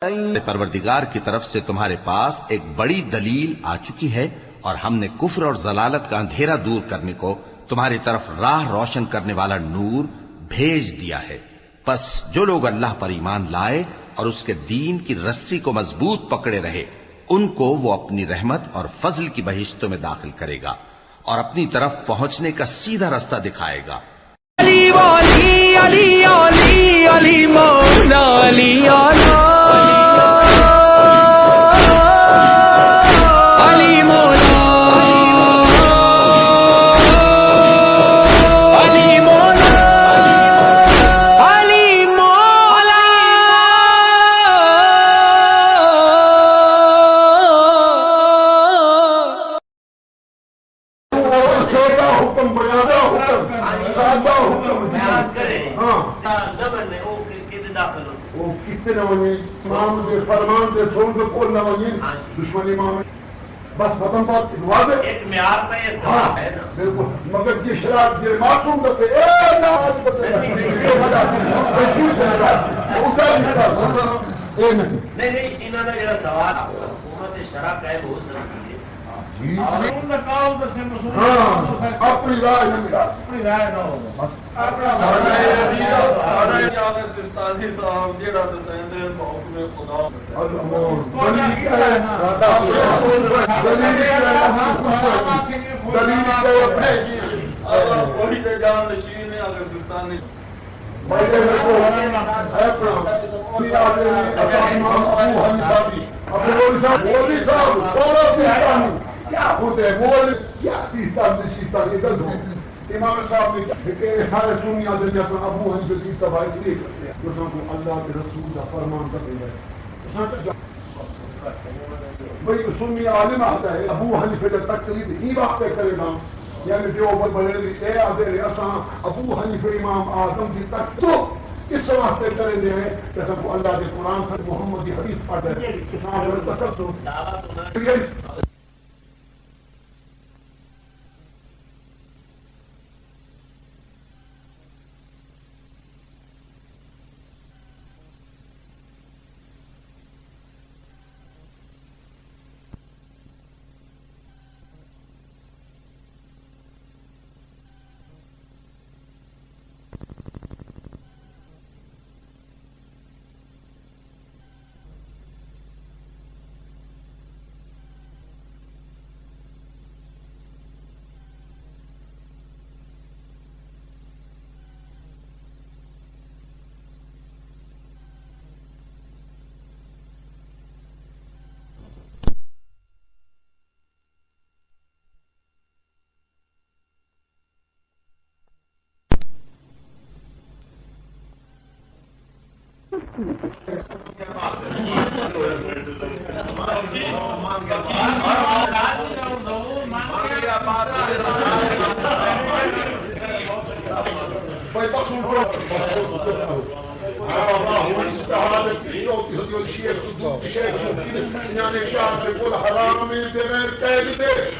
پروردگار کی طرف سے تمہارے پاس ایک بڑی دلیل آ چکی ہے اور ہم نے کفر اور ضلالت کا اندھیرا دور کرنے کو تمہاری طرف راہ روشن کرنے والا نور بھیج دیا ہے. پس جو لوگ اللہ پر ایمان لائے اور اس کے دین کی رسی کو مضبوط پکڑے رہے ان کو وہ اپنی رحمت اور فضل کی بہشتوں میں داخل کرے گا اور اپنی طرف پہنچنے کا سیدھا راستہ دکھائے گا. علی والی علی علی علی مولا علی علی علی مولا علی مولا علی مولا چھوٹا حکم بڑا حکم سادہ حکم بیان کرے ہاں زبر میں او کتنے داخل ہو وہ کس نے ونی امام کے فرمان کے سن کے کول نہ ونی دشمن امام بس ختم بات واضح ایک معیار میں یہ سوال ہے نا بالکل مگر کی شراب یہ معصوم بتے اے ناز بتے نہیں انہوں نے یہ سوال حکومت شرع قائم ہو سکتی ہے اپنی رائے نہ کیا ہوتے ہیں وہ کیا امام صاحب نے سارے سنی آتے جیسا ابو حنیفہ کی تباہی نہیں کرتے جو کو اللہ کے رسول کا فرمان کرتے ہیں بھائی سنی عالم آتا ہے ابو حنیفہ کا تقلید ہی وقت کرے گا یعنی جو بڑے اے آدھے اساں ابو حنیفہ امام اعظم کی تک تو اس واسطے کرے دے جیسا کو اللہ کے قرآن سے محمد کی حدیث پڑھتے ہیں.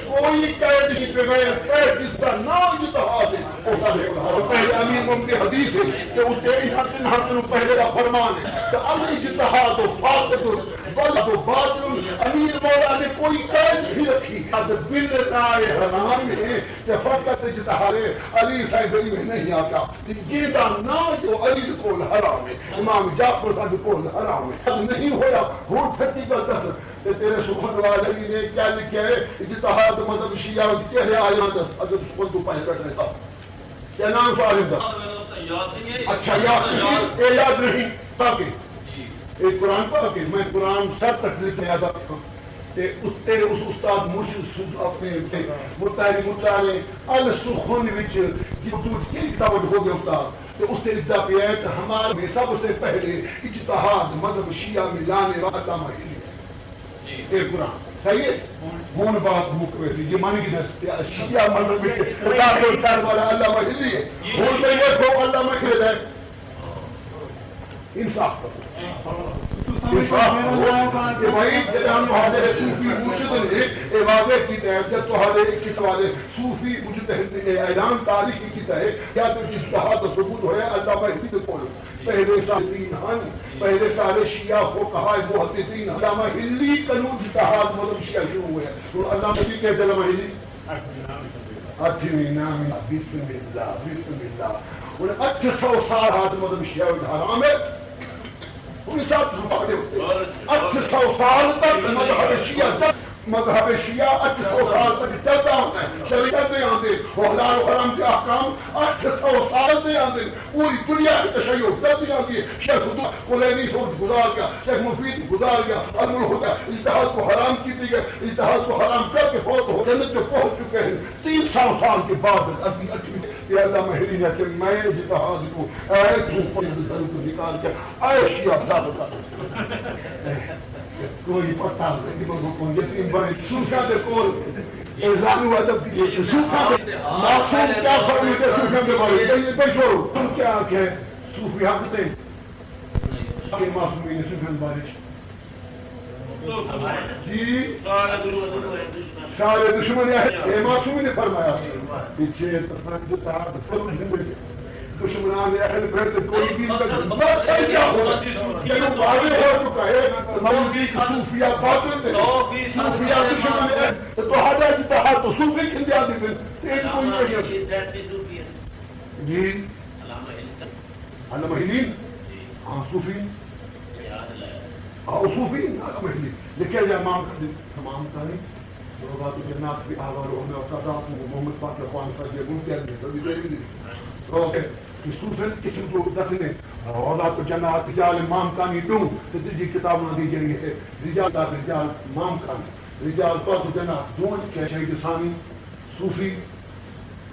کوئی قید نہیں بغیر قید جس کا نام اجتہاد ہے امیر محمد حدیث ہے کہ اس کے ان حق پہلے کا فرمان ہے کہ الاجتہاد فاسد غلط باطل. امیر مولا نے کوئی قید بھی رکھی بل رائے حرام ہے کہ فقط اجتہاد علی صاحب میں نہیں آتا یہ نام جو علی کو حرام ہے امام جعفر صاحب کو حرام ہے نہیں ہویا ہو سکتی کا دس تیرے سبحان والے نے کیا لکھا ہے اجتہاد مذہب شیعہ کیا ہے آیات اگر اس کو تو پہلے کرنے کا کیا نام فارغ تھا اچھا یاد نہیں تاکہ ایک قرآن پاک میں قرآن سر تک لکھنے آتا اس تیرے اس استاد مرشد اپنے مطالعے السخن وچ کی کتاب ہو گیا استاد تو اس سے لکھتا پیا ہے کہ ہمارے سب سے پہلے اجتہاد مذہب شیعہ میں لانے والا علامہ ہلی ہے قرآن صحیح ہے ہون بات مکوے تھی یہ مانی کی شیعہ مذہب میں داخل کرنے والا علامہ ہلی ہے ہون پہ دیکھو علامہ ہلی ہے انصاف کرو کہ بھائی تھوڑے صوفی مرشد نے واضح کیتا ہے جب تھوڑے کتنے صوفی مجتہد نے اعلان تاریخی کیتا ہے کیا تو اجتہاد ثبوت ہوا اللہ بہتی تو کون پہلے پہلے سارے شیعہ کو کہا محدثین علامہ ہلی قانون اجتہاد مطلب شیعہ شروع ہوئے تو علامہ ہلی کہتے علامہ ہلی بسم اللہ انہیں 800 سال ہاتھ مطلب شیعہ حرام ہے 800 سال تک مذہب شیعہ 800 سال تک چلتا ہوتا ہے شریعت دے آتے حلال و حرام کے احکام 800 سال دے آتے پوری دنیا کی تشیع چلتی آتی ہے شیخ کلینی سوچ گزار گیا شیخ مفید گزار گیا الہدا اجتہاد کو حرام کی دی گئے اجتہاد کو حرام کر کے فوت ہو جنت جو پہنچ چکے ہیں 300 سال کے بعد یہ اللہ مہری نے کہ میں اجتہاد کو کو نکال کے اے شیعہ بتا کوئی پتہ نہیں یتیم بڑے صوفیاء دے کول الزام ادب کی صوفیاء معصوم کیا فرماتے صوفیاء کے بارے میں بیٹھو تم کیا کہ صوفی حق تے کہ معصومین صوفیاء کے بارے جی سارے دشمن ہے معصومین نے فرمایا پیچھے دشمنان اہل بیت کوئی بھی کیا ہوگا یہ واضح ہو چکا ہے مولوی صوفیہ باطل تھے صوفیہ دشمن ہے تو حاجہ اجتہاد تو صوفی کھندیا دی پھر ایک کوئی نہیں جی علامہ ہلین ہاں صوفی صوفی علامہ ہلین لکھے جائے تمام تاریخ بات جنات بھی آوار ہو میں قضاء محمد پاک اخوان صاحب یہ گنتے ہیں سبھی دے دی اوکے صوفی کسی کو دکھنے اولاد جنات رجال امام کانی دوں تو تیجی کتاب نہ دی جائے ہے رجال امام کانی رجال پاک جنات دوں کہ شہید ثانی صوفی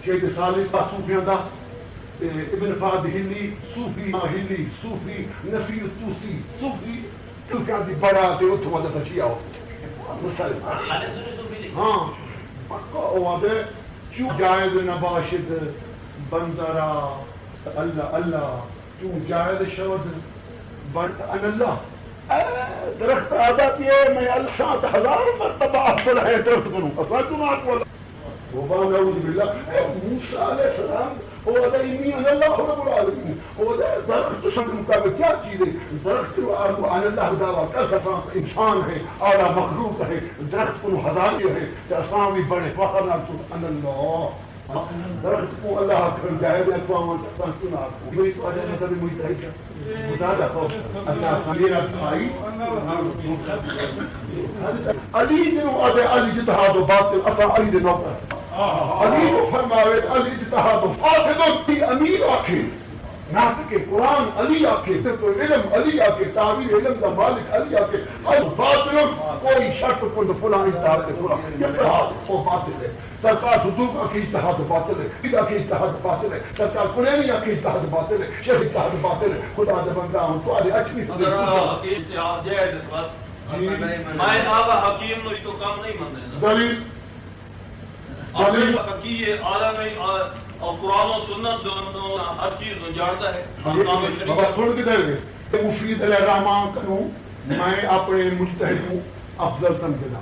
شہید ثالث صوفیاں دا ابن فہد ہلی صوفی ہلی صوفی نفی توسی صوفی کیونکہ دی بڑا تے اتھو مدد اچھیا ہو ہاں وعدے کیوں جائز نباشد بندرا اللہ اللہ کیوں جائز شود بند ان اللہ درخت آزادی ہے میں الشاط 1000 مرتبہ افضل ہے درخت بنوں اصلا تم آپ کو وبا نعوذ باللہ موسیٰ علیہ السلام هو ده إني أنا الله رب العالمين هو ده درخت شمس مقابل کیا چیز ہے درخت عن اللہ دعویٰ کیسا انسان ہے اعلیٰ مخلوق ہے درخت کو ہزار ہے کہ اسلام بھی بڑے فخر نہ سبحان اللہ درخت کو اللہ کر جائے گا اقوام سننا میری تو اجازت ہے کبھی مجھ تک مزادہ کو اللہ میرا بھائی علی نے علی جتہاد و باطل اصلا علی نے نوکر علی کو فرماوے علی اجتہاد فاسد کی امیر آکھے ناطق قرآن علی آکھے صرف علم علی آکھے تعبیر علم کا مالک علی آکھے اور باطل کوئی شرط کو فلاں اجتہاد کے فلاں اجتہاد وہ باطل ہے سرکار حضور آکھے اجتہاد باطل ہے خدا کے اجتہاد باطل ہے سرکار کلینی آکھے اجتہاد باطل ہے شیخ اجتہاد باطل ہے خدا دے بندہ ہوں تو آدھے اچھی اجتہاد جائز میں آبا حکیم نو اس کو کام نہیں مانتے دلیل اور قرآن و سنت دونوں ہر چیز جانتا ہے بابا سن کے دے گئے مفید علیہ الرحمان کنوں میں اپنے مجتہد ہوں افضل سمجھنا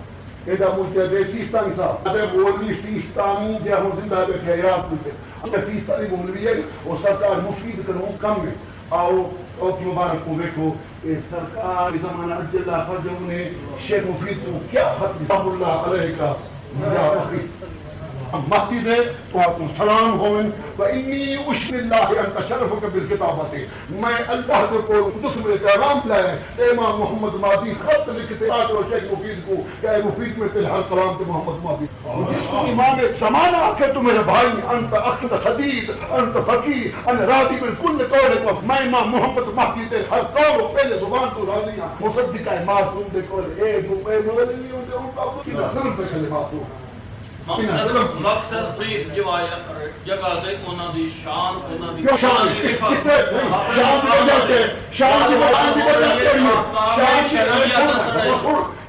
یہ مجتہد سیستانی صاحب مولوی سیستانی جو ہم زندہ بیٹھے عراق میں سیستانی مولوی ہے وہ سرکار مفید کنوں کم ہے آؤ اوک مبارک کو دیکھو سرکار زمانہ عجل اللہ فرجوں نے شیخ مفید کو کیا خط رحم اللہ علیہ کا مہدی دے تو آپ کو سلام ہوئن وَإِنِّي أُشْرِ اللَّهِ أَنْ تَشَرَفُكَ بِالْكِتَابَةِ میں اللہ کو قدس میں پیغام لائے امام محمد مہدی خط لکھتے آج اور شیخ مفید کو کہ مفید میں تلحال کلام کے محمد مہدی جس کو امام زمانہ آکے تو میرے بھائی انت اخت خدید انت فقیر ان راضی بالکل قول کو میں امام محمد مہدی تے ہر قول پہلے زبان تو راضی ہاں مصدقہ معصوم دے قول اے روپے مولوی نہیں ہوتے ان کا کسی ظلم پہ کلمات ہو مقصد فریق جو آیا جگہ سے انہوں دی شان انہوں دی شان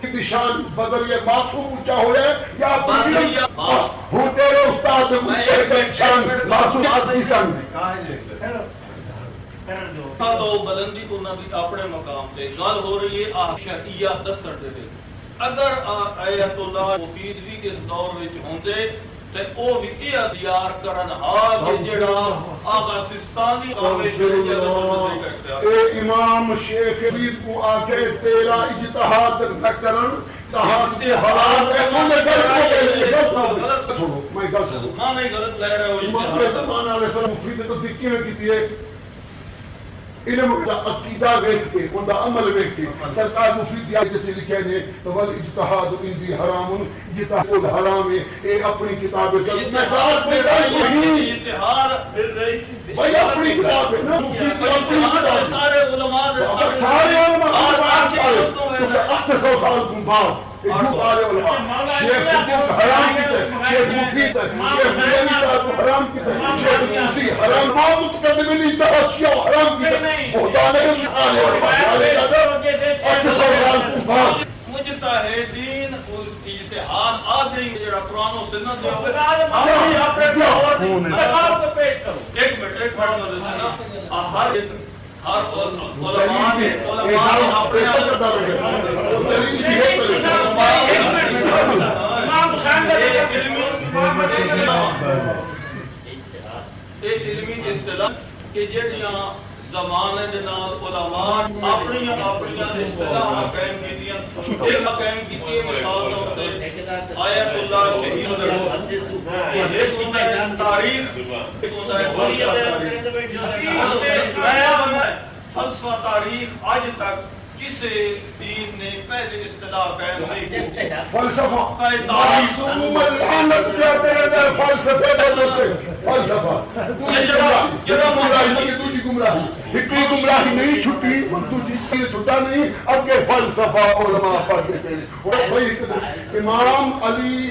کی شان بدل یہ معصوم اونچا ہو جائے یا ہوں تیرے استاد شان معصوم تو بلندی انہوں کی اپنے مقام سے گل ہو رہی ہے شرعیہ دسن دے اگر آیت اللہ مفید بھی اس دور میں ہوندے تے او بھی یہ اختیار کرن ہا کہ جڑا آقا سستانی اے امام شیخ حبیب کو آکے تیرا اجتہاد نہ کرن تہاد حلال ہے میں غلط لے رہے ہو مفید تو دکھی میں کی ہے علم کا عقیدہ ویکھ کے ان کا عمل ویکھ کے سرکار مفید جیسے لکھے نے تو ول اجتہاد عندی حرام اجتہاد حرام ہے اے اپنی کتاب ہے اتحاد پھر رہی بھائی اپنی کتاب ہے نا مفید سارے علماء سارے علماء 800 سال بعد شیخ حرام کی شیخ مفید حرام کی شیخ حرام متقدمین اشیاء حرام کی مجتہدین اجتہاد آدمی جڑا قرآن و سنت پیش کرو ایک منٹ ہر علماء نے علمی اصطلاح کہ جڑیاں زمانے کے نال علماء اپنی اصطلاح قائم کیتیاں ایک قائم کیتی مثال طور تے آیت اللہ شہید تاریخ فلسفہ تاریخ آج تک کسی دین نے پہلے اصطلاح قائم نہیں کی فلسفہ گمراہی نہیں چھٹی چھٹا نہیں اب کے فلسفہ علماء پڑھتے تھے امام علی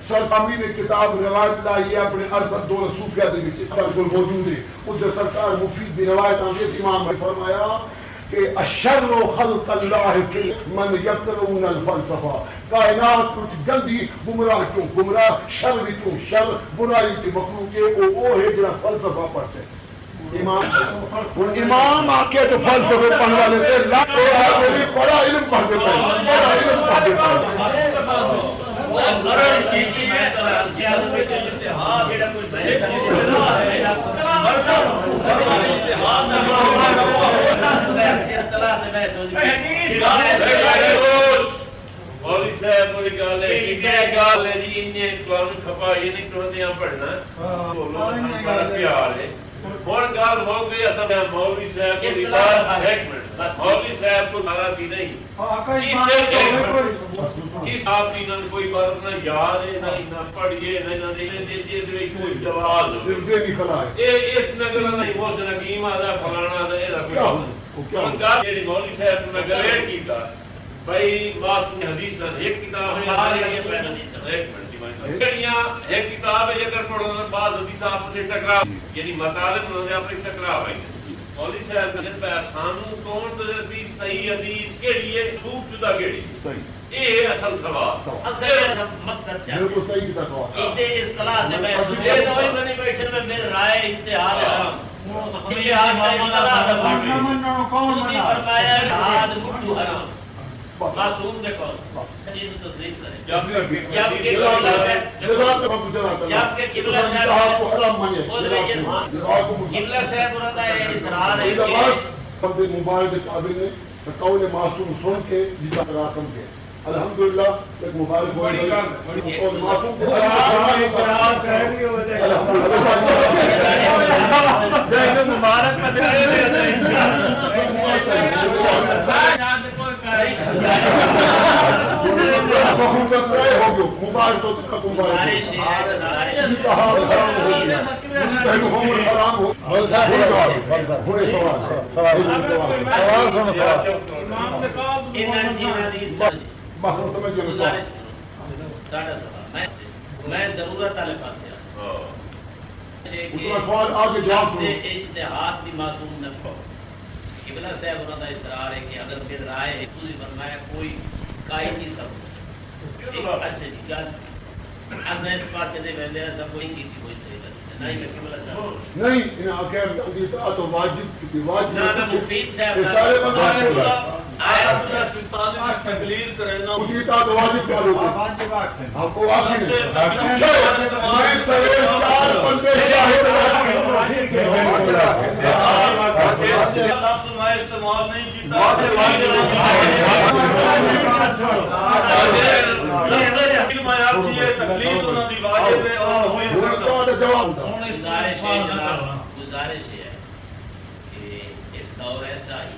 سرکاری نے کتاب روایت لائی ہے اپنے اربت دو صوفیہ موجود ہے اس سے سرکار مفید بھی روایت آگے امام نے فرمایا کہ اشر خلق اللہ من یقرؤون الفلسفہ کائنات کچھ گندی گمراہ کیوں گمراہ شر بھی کیوں شر برائی کی مخلوق ہے وہ ہے جنہاں فلسفہ پڑھتے امام آ کے تو فلسفے پڑھوا لیتے بڑا علم پڑھتے پڑھا علم پڑھتے گل ہو گئی مولوی صاحب کو ناراضی نہیں کوئی بات نہ یاد ہے نہ پڑھیے نہ نقیم آدھا فلانا مولوی صاحب نے گریڈ کیا بھائی بات حدیث ایک کتاب ہے ایک کتاب ہے اگر پڑھو بعض حدیث آپ سے ٹکراؤ یعنی مطالب انہوں نے اپنے ٹکراؤ ہے مولوی صاحب سانو کون صحیح حدیث کیڑی ہے خوب جدا کیڑی یہ اصل سوال بالکل صحیح اصطلاح رائے اتحاد حرام معصوم دیکھو چیز تسلیم کریں جب کہ قبلہ صاحب ہوتا ہے اسرار ہے موبائل کے قابل نے قول معصوم سن کے جیتا راسم کے الحمدللہ ایک موبائل معصوم موبائل تو میں ضرورت والے پاس اتحاد کی معصوم نہ قبلہ صاحب انہوں کا اصرار ہے کہ اگر پھر رائے ہے تو فرمایا کوئی کائی نہیں سب اچھا جی گل اگر اس پاس دے ویندے سب کوئی کی کوئی نہیں میں قبلہ صاحب نہیں ان آخر تو واجب کی واجب نہ مفید صاحب سارے بندے آیا اللہ سستانے میں تقلید کرنا کی تو واجب کا لوگ آپ کو واجب میں سارے چار بندے لفظ میں استعمال نہیں کیتا تقلید انہوں کی واجب ہے اور جواب گزارش ہے کہ ایک دور ایسا ہی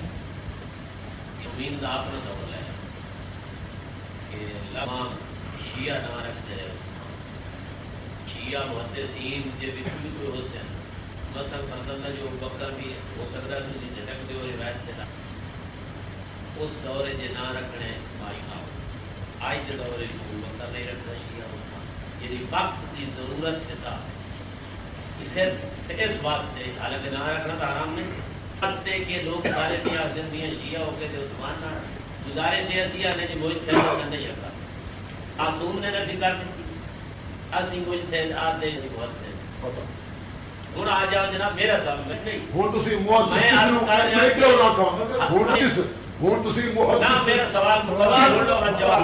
زمین کا اپنا دور ہے کہ لمحہ شیعہ نہ رکھتے ہیں شیعہ محدثین کے بھی کوئی ہوتے ہیں مثلا فرزندہ جو بکر بھی ہو سکتا ہے تھی جھٹک دے روایت سے اس دورے کے نہ رکھنے مائی نہ ہو آج کے دورے کو بکر نہیں رکھنا شیعہ ہوتا یعنی وقت کی ضرورت کے ساتھ اسے اس واسطے حالانکہ نہ رکھنا تو آرام نہیں کرتے کہ لوگ سارے میاں زندگیاں شیعہ ہو کے تھے عثمان نہ گزارش ہے شیعہ نے جو مجھ فیصلہ نہیں رکھا معصوم نے نہ فکر اسی مجھ تھے آتے ہی بہت تھے ہوں آ جاؤ جناب میرا سب میں نہیں ہوں تسی میرا سوال جواب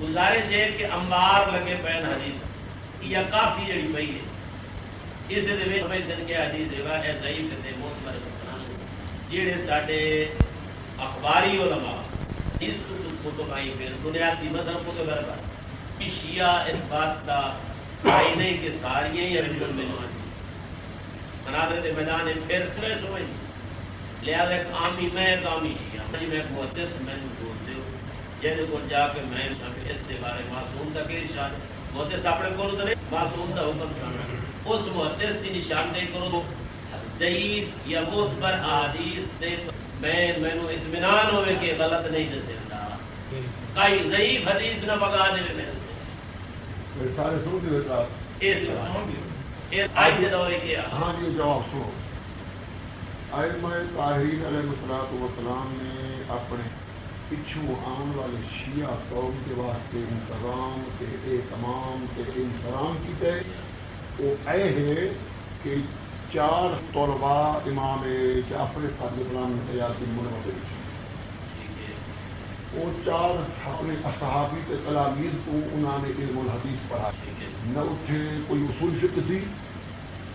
گزارش ہے کہ امبار لگے پین حدیث یا کافی جڑی پئی ہے اس کے حدیث روایت ضعیف تے معتبر جڑے ساڈے اخباری علماء اس کتب آئی پھر بنیادی مذہب کو تو برابر شیعہ اس بات کا آئی نہیں کہ ساری ہی ارجن میں مناظر کے میدان پھر سمجھ لہٰذا عامی میں عامی شیعہ میں محدث میں بولتے ہو جن کو جا کے میں اس کے بارے معصوم کا کہ ارشاد محدث اپنے کو معصوم کا حکم کرنا اس محدث کی نشاندہی کرو ضعیف یا معتبر احادیث سے میں اطمینان ہوئے کہ غلط نہیں دے سکتا کئی ضعیف حدیث نہ بگا دے میں سارے سن دیے آج کے دورے کیا ہاں جی جواب سنو ائمہ طاہرین علیہ الصلوۃ والسلام نے اپنے پچھوں آن والے شیعہ قوم کے واسطے انتظام کے اہتمام کے انتظام کیتے وہ اے ہے کہ 4 طلباء امام جعفر صادق نے تیار کی منوتے وہ 4 اپنے اصحابی کے تلامید کو انہوں نے علم الحدیث پڑھا نہ اتھے کوئی اصول فقہ سی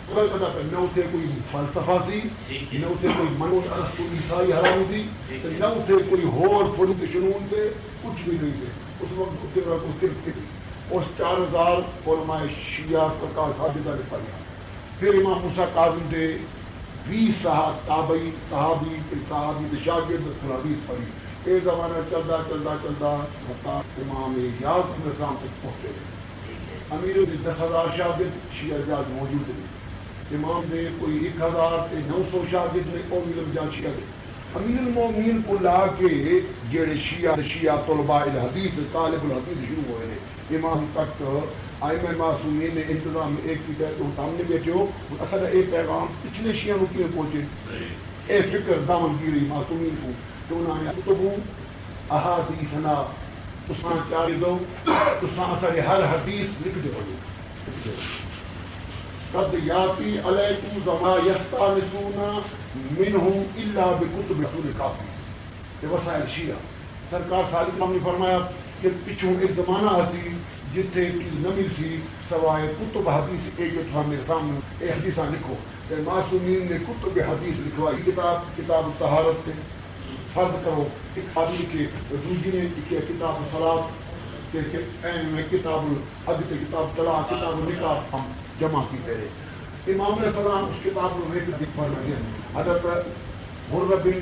نہ اتنے کوئی فلسفہ سی نہ اتنے کوئی منو ارسطو عیسائی حرامی تھی نہ اتنے کوئی ہور فنون کے شنون تھے کچھ بھی نہیں تھے اس وقت اس 4000 علماء شیعہ سرکار صادقہ نے پڑھا پھر امام موسیٰ کاظم تھے 20 تابعی صحابی شاگرد حدیث پڑھی یہ زمانہ چلتا چلتا چلتا امام اعجاز نظام تک پہنچے امیر 10,000 شاگرد شیعہ اعجاز موجود ہیں امام نے کوئی 1900 شاگرد میں قومی لمجان شیعہ دے امیر المومنین کو لا کے جڑے شیعہ طلباء الحدیث طالب الحدیث شروع ہوئے ہیں امام تک ائمہ معصومین نے انتظام ایک کی تو سامنے بیٹھے ہو اصل اے پیغام پچھلے شیعہ کو کیوں پہنچے اے فکر دامنگیری معصومین کو تو انہوں نے کتبوں احادیثنا تساں چار دو تساں اصل ہر حدیث لکھ دو قد یاتی علیکم زما یستانسون منہم الا بکتب رسول کافی یہ وسائل شیعہ سرکار صادق نے فرمایا کہ پچھوں ایک زمانہ ہسی جتھے چیز نہ مل سی سوائے کتب حدیث ایک جو تھا میرے سامنے اے حدیثاں لکھو کہ معصومین نے کتب حدیث لکھوائی کتاب الطہارت سے فرض کرو ایک آدمی کے دوسری نے لکھی کتاب الصلاۃ میں کتاب الحج کے کتاب طلاق کتاب النکاح ہم جمع کی رہے امام علیہ السلام اس کتاب میں ایک دکھ پڑھ رہے ہیں حضرت غر بن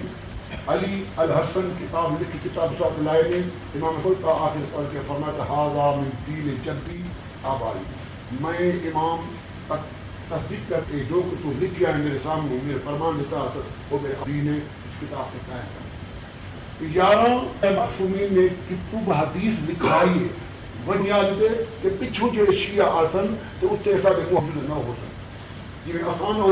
علی الحسن کتاب لکھی کتاب صاحب لائے نے امام خود کا آخر پڑھ کے فرمایا کہ ہاذا من دین جدی آبائی میں امام تصدیق کر کے جو کچھ لکھا ہے میرے سامنے میرے فرمان دیتا وہ میرے دین ہے اس کتاب سے قائم ہے 11 معصومین نے کتب حدیث لکھائی ہے بنیاد دے کہ پچھوں جڑے شیعہ آسن تو اتنے سارے موجود نہ ہو سکتے جی آسان ہو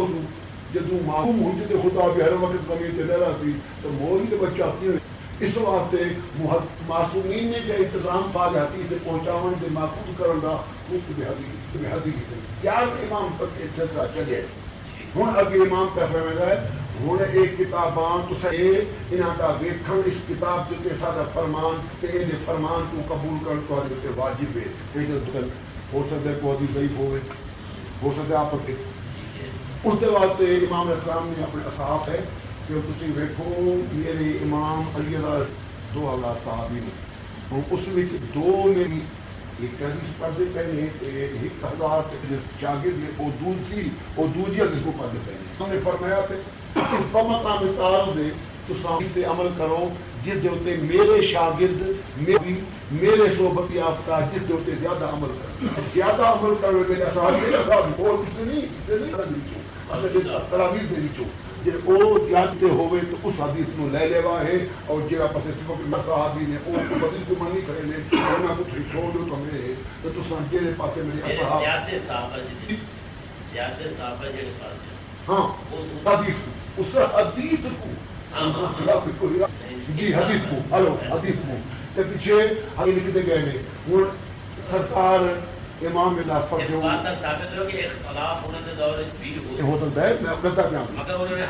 جدو معصوم ہوتے تو خدا بھی ہر وقت کمی تے رہا سی تو موری کے بچہ اپنی اس واسطے معصومین نے جو انتظام پاک حدیث سے پہنچاون سے محفوظ کرن دا اس بے حدیث یار امام تک سلسلہ چلے ہن اگے امام پہ فرمایا ہے ہن ایک کتاباں تسے انہاں دا ویکھن اس کتاب تے سارا فرمان تے دے فرمان کو قبول کرن تو تے واجب ہے تے ہو سکتا ہے کوئی ضعیف ہو سکتا ہے آپ کے اس کے واسطے امام اسلام نے اپنے اصحاب ہے کہ تسی ویکھو میرے امام علی رضا 2000 صحابی نے اس میں دو نے ایک حدیث پڑھتے پہنے ایک ہزار شاگرد نے وہ دوسری حدیث کو پڑھتے پہنے انہوں نے فرمایا کہ بمقام تعارض دے تو سامنے عمل کرو جس دے ہوتے میرے شاگرد میرے صحبت یافتہ جس دے ہوتے زیادہ عمل کرو میرے اصحاب اور کسی نہیں تراویح دے وچوں جے او جانتے ہوئے تو اس حدیث نو لے لیوا ہے اور جڑا پسے صرف صحابی نے او حدیث کو مانی کرے نے انہاں کو چھوڑ دو تمہیں تو تساں جڑے پاسے میرے اصحاب زیادہ صحابہ جڑے پاسے ہاں حدیث اس حدیث کو جی حدیث کو ہلو حدیث کو تے پیچھے ہم لکھتے گئے نے وہ سرکار امام اللہ پر جو بات ثابت ہو کہ اختلاف ہونے کے دور بھی ہو سکتا ہے میں کرتا کیا مگر انہوں نے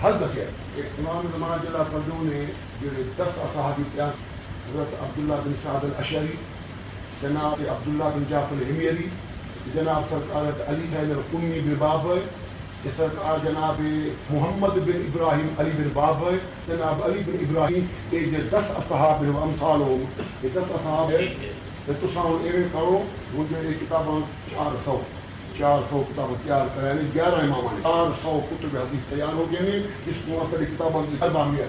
حل دسیا امام زمان جلال فرجو نے جو 10 اصحابی کیا حضرت عبداللہ بن سعد الاشعری جناب عبداللہ بن جعفر الحمیری جناب سرکار علی حیدر القمی بن بابر سرکار جناب محمد بن ابراہیم علی بن بابر جناب علی بن ابراہیم یہ جو 10 اصحاب امثال ہو یہ 10 اصحاب ہے تو ساؤں ایویں کرو وہ جو یہ کتاباں 400 کتابیں تیار کریں 11 امام 400 کتب حدیث تیار ہو گئے ہیں جس کو اصل کتابوں کی 400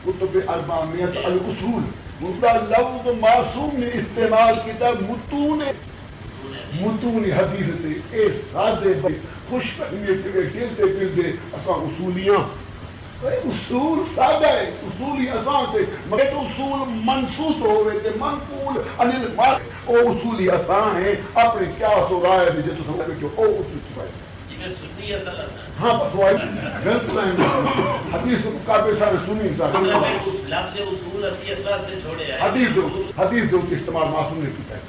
کتب 400 الاصول مطلب لفظ معصوم نے استعمال کیا متون حدیث سے اے سادے خوش فہمی کھیلتے پھرتے اصا اصولیاں اصول سادہ ہے اصولی آسان سے مگر تو اصول منصوص ہوئے تھے منقول انل مارک او اصولی آسان ہے اپنے کیا سو رائے بھی جیسے سمجھ میں او اصول سفائی ہاں بس وہ غلط ہے حدیث کافی سارے سنی انسان لفظ اصول اسی اثرات سے چھوڑے ہیں حدیث جو استعمال معصوم نے کیا ہے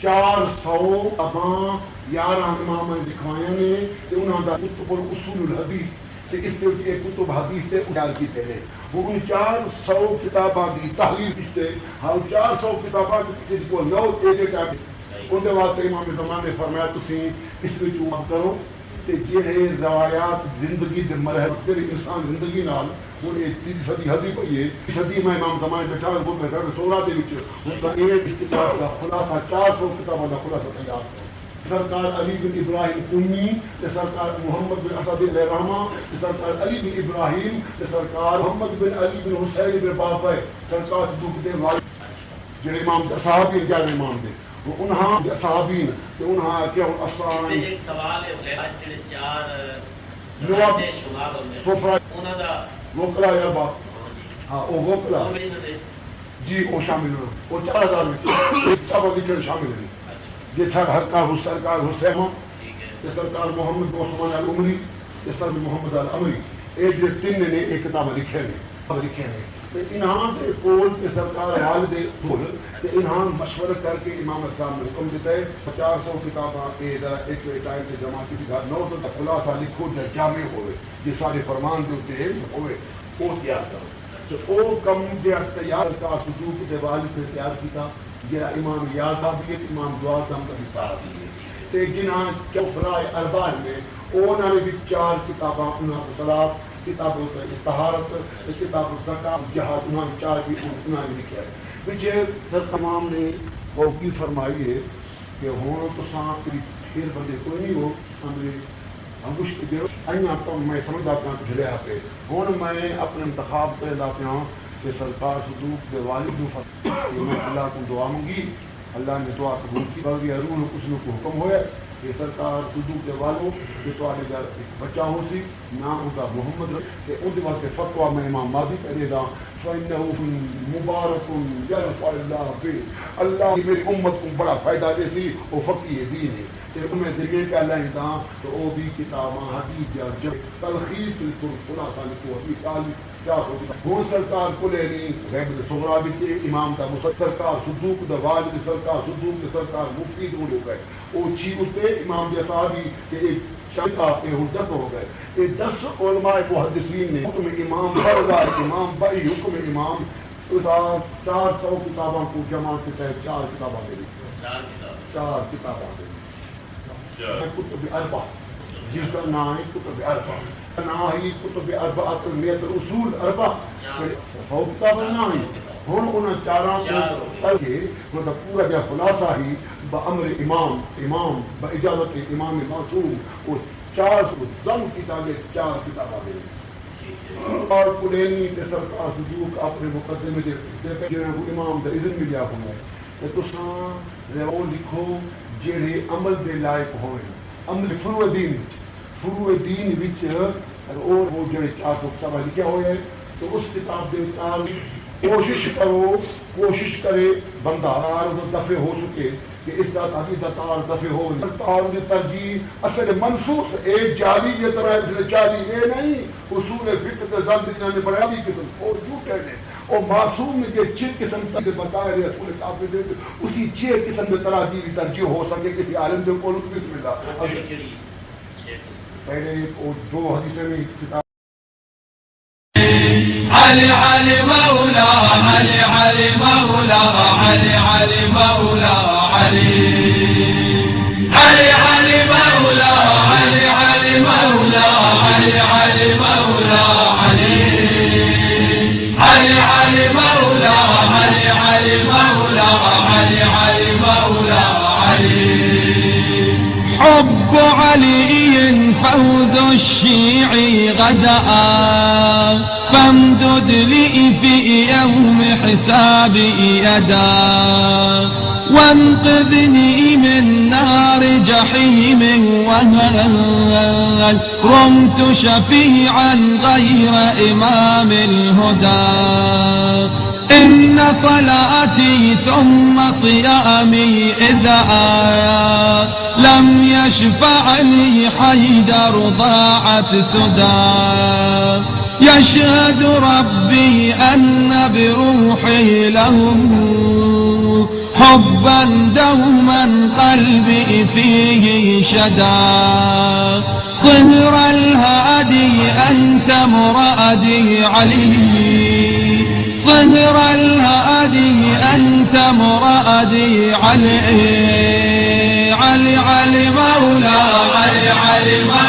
400 اباں 11 امام نے دکھائے نے کہ انہوں کا کتب اصول الحدیث اس کے کتب حدیث سے اجار کیتے ہیں وہ ان 400 کتاباں کی تحریر سے ہر 400 کتاباں کسی کو نو ایک ان کے واسطے امام زمان نے فرمایا تسی اس وچ عمل کرو کہ جہے روایات زندگی دے مرحلے پھر انسان زندگی نال وہ ایک صدی حدی پئی ہے صدی میں امام زمان بیٹھا وہ میں 16 دے وچ ان کا ایک کتاب کا خلاصہ 400 کتاباں کا خلاصہ تیار کرو سرکار علی بن ابراہیم امی سرکار محمد بن اسد الرحمہ سرکار علی بن ابراہیم سرکار محمد بن علی بن حسین بن بابا سرکار دکھتے والد جو امام صحابی جان امام دے وہ انہاں صحابین کہ انہاں کیا اسران ایک سوال ہے جڑے 4 نواب شمار ہوندے انہاں دا وکلا یا بات ہاں او وکلا جی او شامل ہو وہ 4000 میں سب ذکر شامل ہے یہ سرکار حسین سرکار محمد عثمان العمری سر محمد العمری ایک جو 3 نے ایک کتاب لکھے ہیں انہاں کے کول کے سرکار والد کول کہ انہاں مشورہ کر کے امام اسلام نے حکم دیتا ہے 400 کتاباں کے ذرا ایک ٹائم سے جمع کی گھر 900 کا خلاصہ لکھو جو جامع ہوئے یہ سارے فرمان جو ہوتے ہیں ہوئے وہ تیار کرو تو وہ کم جو تیار کا صدوق کے والد سے تیار کیا جہاں امام ریاض صاحب بھی امام دعا صاحب کا حصہ بھی ہے جنہاں چوفرائے اربان میں انہوں نے بھی 4 کتاباں انہوں نے صلاح کتاب طہارت کتاب زکات جہاد انہوں نے 4 بھی انہوں نے لکھا ہے پیچھے سر تمام نے توقی فرمائی ہے کہ ہوں تو سانپ پھر بندے کوئی نہیں ہو ہمیں دے تو میں سمجھتا ہوں کہ جھلے پہ ہوں میں اپنے انتخاب پہ لاتے ہوں کہ سرکار صدوق کے والد میں اللہ کو دعا مانگی اللہ نے دعا قبول کی بلکہ روح کچھ کو حکم ہوئے کہ سرکار صدوق کے والوں کہ تو آنے گھر ایک بچہ ہو سی نہ ان کا محمد کہ ان کے واسطے فتویٰ میں امام ماضی پہلے دا فَإِنَّهُ مُبَارَكٌ يَرْفَعُ اللَّهُ بِهِ اللہ کی میری امت کو بڑا فائدہ دے سی وہ فقیہ دین ہے کہ میں ذریعے پہ اللہ دا تو وہ بھی کتاباں حدیث یا جب تلخیص خلاصہ لکھو حدیث عالی کیا ہوتی وہ سرکار کو لے رہی غیب صغرا بھی امام کا سرکار صدوق دا والد سرکار صدوق دا سرکار مفید ہو گئے وہ چھی اسے امام جیسا بھی کہ ایک شرکا کے حجت ہو گئے یہ 10 علماء محدثین نے حکم امام بردار امام بائی حکم امام 400 کتابوں کو جمع کے تحت 4 کتابیں دے دی 4 کتابیں دے دی کتب اربع جس کا نام ہے کتب اربع نام ہی کتب اربع میت اصول اربع وہ کتاب نام ہے ہن ان چاراں کو کے مطلب پورا جو خلاصہ ہی بامر امام باجازت امام معصوم وہ 4 ضم کتابیں 4 کتابیں دے اور کلینی کے سرکار صدوق اپنے مقدمے دے جنہوں امام دا اذن ملیا ہوں کہ تساں وہ لکھو جڑے عمل دے لائق ہوئے عمل فروع دین وچ اور وہ جڑے 4 کتاب لکھے ہوئے تو اس کتاب دے کوشش کرے بندہ دفع ہو چکے کہ اس کا عقیدہ تار دفع ہو تار کی ترجیح اصل منسوخ ایک جاری کی طرح جاری یہ نہیں اصول فقہ سے زند جنہوں نے بڑا بھی قسم اور جھوٹے نے اور معصوم کے 6 قسم سے بتائے رہے اصول کافی دے اسی 6 قسم کی طرح کی ترجیح ہو سکے کسی عالم جو کو بسم اللہ پہلے 2 حدیثیں میں کتاب علي علي مولا علي علي مولا علي علي مولا علي علي علي مولا علي علي مولا علي علي مولا علي علي علي مولا علي علي مولا علي علي مولا علي حب علي فوز الشيعي غدا فامدد لي في يوم حسابي يدا وانقذني من نار جحيم وهل رمت شفيعا غير إمام الهدى إن صلاتي ثم صيامي إذا لم يشفع لي حيدر ضاعت سدى يشهد ربي أن بروحي لهم حبا دوما قلبي فيه شدا صهر الهادي أنت مرادي علي صهر الهادي أنت مرادي علي علي علي مولا علي علي مولا